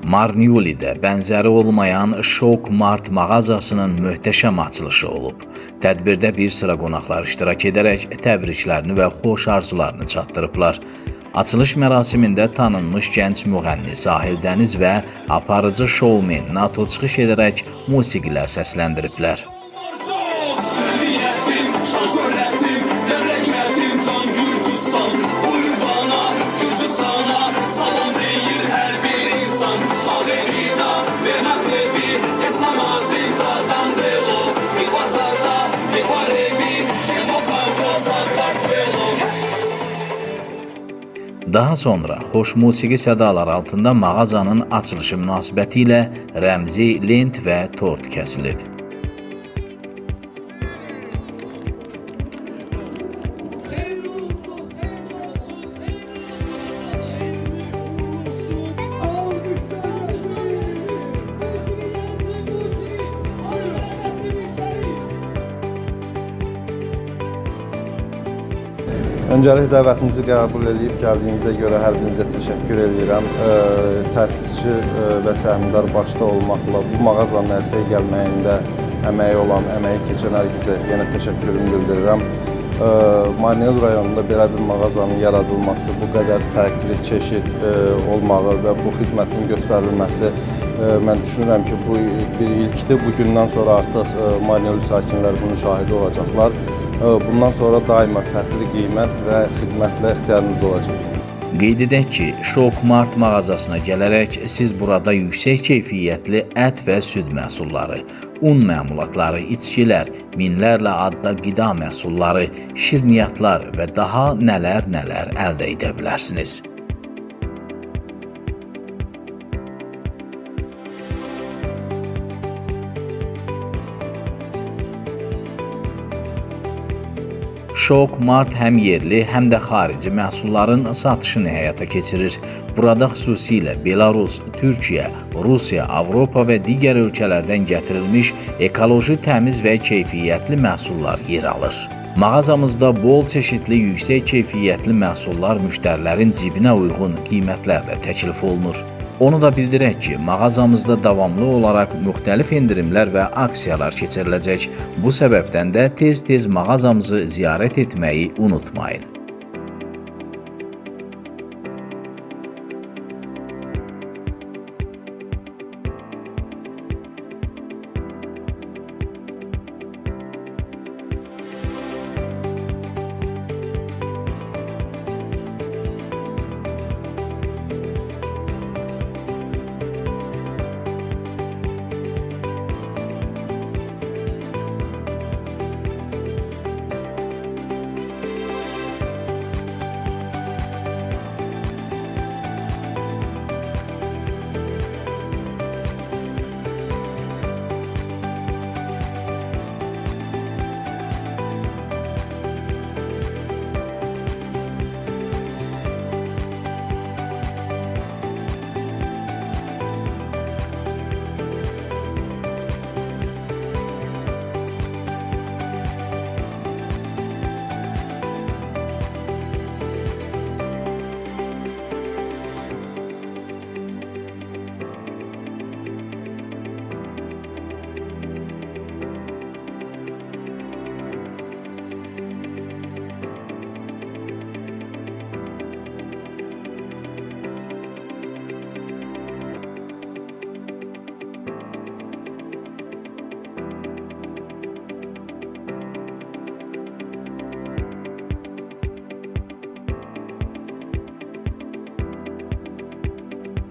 Marniuli'də bənzəri olmayan Şok Mart mağazasının möhtəşəm açılışı olub. Tədbirdə bir sıra qonaqlar iştirak edərək təbriklərini və xoş arzularını çatdırıblar. Açılış mərasimində tanınmış gənc müğənni Sahil Dəniz və aparıcı şovmen NATO çıxış edərək musiqilər səsləndiriblər. Daha sonra xoş musiqi sədalar altında mağazanın açılışı münasibətilə rəmzi lent və tort kəsilib. Öncəlik dəvətinizi qəbul edib gəldiyinizə görə hər birinizə təşəkkür edirəm. Təsisçi və səhmdar başda olmaqla bu mağazanın ərsəyə gəlməyində əməyi olan, əməyi keçən hər kəsə yenə təşəkkürümü bildirirəm. Marniul rayonunda belə bir mağazanın yaradılması, bu qədər fərqli çeşid olmağı və bu xidmətin göstərilməsi mən düşünürəm ki, bu bir ilkdir. Bugündən sonra artıq Marniul sakinləri bunun şahidi olacaqlar. Bundan sonra daima fərqli qiymət və xidmətlə ixtiyarınızda olacaq. Qeyd edək ki, Şok Mart mağazasına gələrək siz burada yüksək keyfiyyətli ət və süd məhsulları, un məmulatları, içkilər, minlərlə adda qida məhsulları, şirniyyatlar və daha nələr əldə edə bilərsiniz. Şok Mart həm yerli, həm də xarici məhsulların satışını həyata keçirir. Burada xüsusilə Belarus, Türkiyə, Rusiya, Avropa və digər ölkələrdən gətirilmiş ekoloji təmiz və keyfiyyətli məhsullar yer alır. Mağazamızda bol çeşidli yüksək keyfiyyətli məhsullar müştərilərin cibinə uyğun qiymətlərlə təklif olunur. Onu da bildirək ki, mağazamızda davamlı olaraq müxtəlif endirimlər və aksiyalar keçiriləcək. Bu səbəbdən də tez-tez mağazamızı ziyarət etməyi unutmayın.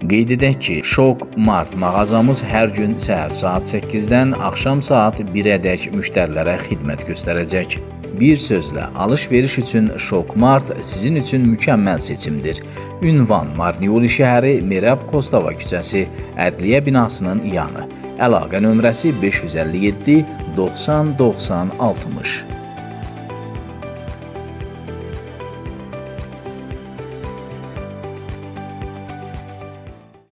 Qeyd edək ki, Şok Mart mağazamız hər gün səhər saat 8-dən axşam saat 1-ədək müştərilərə xidmət göstərəcək. Bir sözlə, alış-veriş üçün Şok Mart sizin üçün mükəmməl seçimdir. Ünvan Marniuli şəhəri, Merab Kostava küçəsi, Ədliyyə binasının yanı. Əlaqə nömrəsi 557 90 90 60.